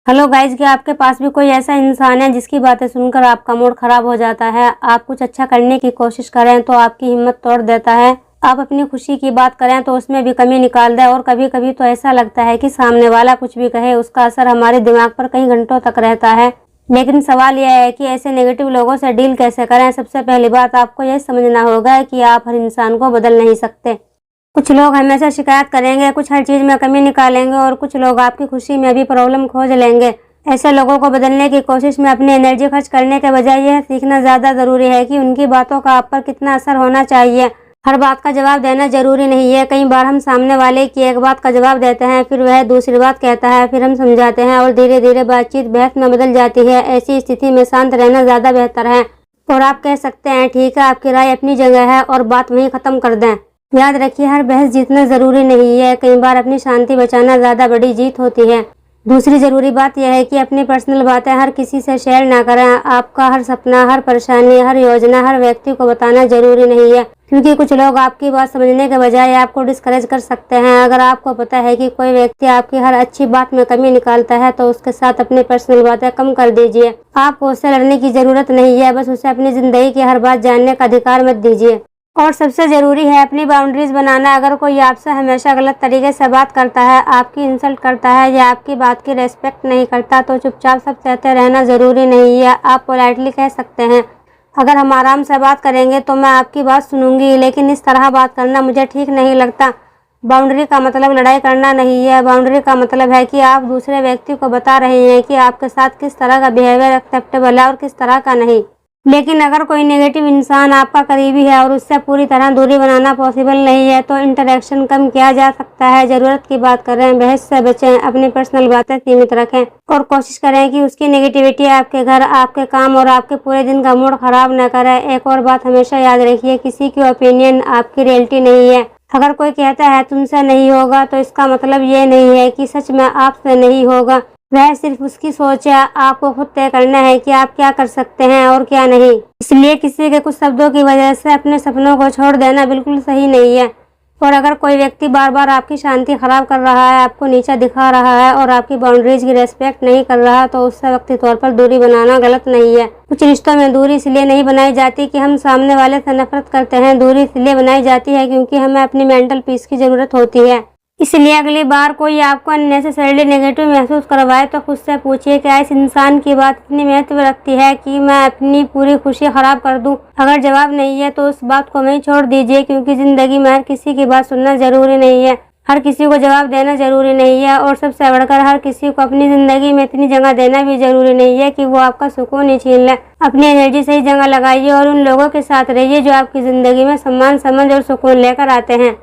Hello guys, क्या आपके पास भी कोई ऐसा इंसान है जिसकी बातें सुनकर आपका मूड खराब हो जाता है। आप कुछ अच्छा करने की कोशिश करें तो आपकी हिम्मत तोड़ देता है। आप अपनी खुशी की बात करें तो उसमें भी कमी निकाल दे। और कभी कभी तो ऐसा लगता है कि सामने वाला कुछ भी कहे उसका असर हमारे दिमाग पर कई घंटों तक रहता है। लेकिन सवाल यह है कि ऐसे नेगेटिव लोगों से डील कैसे करें। सबसे पहली बात आपको यह समझना होगा कि आप हर इंसान को बदल नहीं सकते। कुछ लोग हमेशा शिकायत करेंगे, कुछ हर चीज में कमी निकालेंगे और कुछ लोग आपकी खुशी में भी प्रॉब्लम खोज लेंगे। ऐसे लोगों को बदलने की कोशिश में अपनी एनर्जी खर्च करने के बजाय यह सीखना ज्यादा जरूरी है कि उनकी बातों का आप पर कितना असर होना चाहिए। हर बात का जवाब देना जरूरी नहीं है। कई बार हम सामने वाले की एक बात का जवाब देते हैं, फिर वह दूसरी बात कहता है, फिर हम समझाते हैं और धीरे धीरे बातचीत बहस में बदल जाती है। ऐसी स्थिति में शांत रहना ज्यादा बेहतर है। और आप कह सकते हैं, ठीक है, आपकी राय अपनी जगह है, और बात वहीं खत्म कर दें। याद रखिए, हर बहस जीतना जरूरी नहीं है। कई बार अपनी शांति बचाना ज्यादा बड़ी जीत होती है। दूसरी जरूरी बात यह है कि अपनी पर्सनल बातें हर किसी से शेयर ना करें। आपका हर सपना, हर परेशानी, हर योजना हर व्यक्ति को बताना जरूरी नहीं है, क्योंकि कुछ लोग आपकी बात समझने के बजाय आपको डिस्करेज कर सकते हैं। अगर आपको पता है कि कोई व्यक्ति आपकी हर अच्छी बात में कमी निकालता है तो उसके साथ अपनी पर्सनल बातें कम कर दीजिए। आपको उससे लड़ने की जरूरत नहीं है, बस उसे अपनी जिंदगी की हर बात जानने का अधिकार मत दीजिए। और सबसे जरूरी है अपनी बाउंड्रीज बनाना। अगर कोई आपसे हमेशा गलत तरीके से बात करता है, आपकी इंसल्ट करता है या आपकी बात की रेस्पेक्ट नहीं करता तो चुपचाप सब सहते रहना जरूरी नहीं है। आप पोलाइटली कह सकते हैं, अगर हम आराम से बात करेंगे तो मैं आपकी बात सुनूंगी, लेकिन इस तरह बात करना मुझे ठीक नहीं लगता। बाउंड्री का मतलब लड़ाई करना नहीं है। बाउंड्री का मतलब है कि आप दूसरे व्यक्ति को बता रहे हैं कि आपके साथ किस तरह का बिहेवियर एक्सेप्टेबल है और किस तरह का नहीं। लेकिन अगर कोई नेगेटिव इंसान आपका करीबी है और उससे पूरी तरह दूरी बनाना पॉसिबल नहीं है तो इंटरेक्शन कम किया जा सकता है। जरूरत की बात करें, बहस से बचें, अपनी पर्सनल बातें सीमित रखें और कोशिश करें कि उसकी नेगेटिविटी आपके घर, आपके काम और आपके पूरे दिन का मूड खराब न करे। एक और बात हमेशा याद रखिए, किसी की ओपिनियन आपकी रियलिटी नहीं है। अगर कोई कहता है तुमसे नहीं होगा तो इसका मतलब ये नहीं है कि सच में आपसे नहीं होगा। वह सिर्फ उसकी सोच है। आपको खुद तय करना है कि आप क्या कर सकते हैं और क्या नहीं। इसलिए किसी के कुछ शब्दों की वजह से अपने सपनों को छोड़ देना बिल्कुल सही नहीं है। और अगर कोई व्यक्ति बार बार आपकी शांति खराब कर रहा है, आपको नीचा दिखा रहा है और आपकी बाउंड्रीज की रेस्पेक्ट नहीं कर रहा तो उससे वक्ती तौर पर दूरी बनाना गलत नहीं है। कुछ रिश्तों में दूरी इसलिए नहीं बनाई जाती कि हम सामने वाले से नफरत करते हैं। दूरी इसलिए बनाई जाती है क्योंकि हमें अपनी मेंटल पीस की जरूरत होती है। इसलिए अगली बार कोई आपको अननेसेसरीली नेगेटिव महसूस करवाए तो खुद से पूछिए, क्या इस इंसान की बात इतनी महत्व रखती है कि मैं अपनी पूरी खुशी खराब कर दूं। अगर जवाब नहीं है तो उस बात को वहीं छोड़ दीजिए, क्योंकि जिंदगी में हर किसी की बात सुनना जरूरी नहीं है, हर किसी को जवाब देना जरूरी नहीं है, और सबसे बढ़कर हर किसी को अपनी जिंदगी में इतनी जगह देना भी जरूरी नहीं है कि वो आपका सुकून ही छीन ले। अपनी एनर्जी सही जगह लगाइए और उन लोगों के साथ रहिए जो आपकी जिंदगी में सम्मान, समझ और सुकून लेकर आते हैं।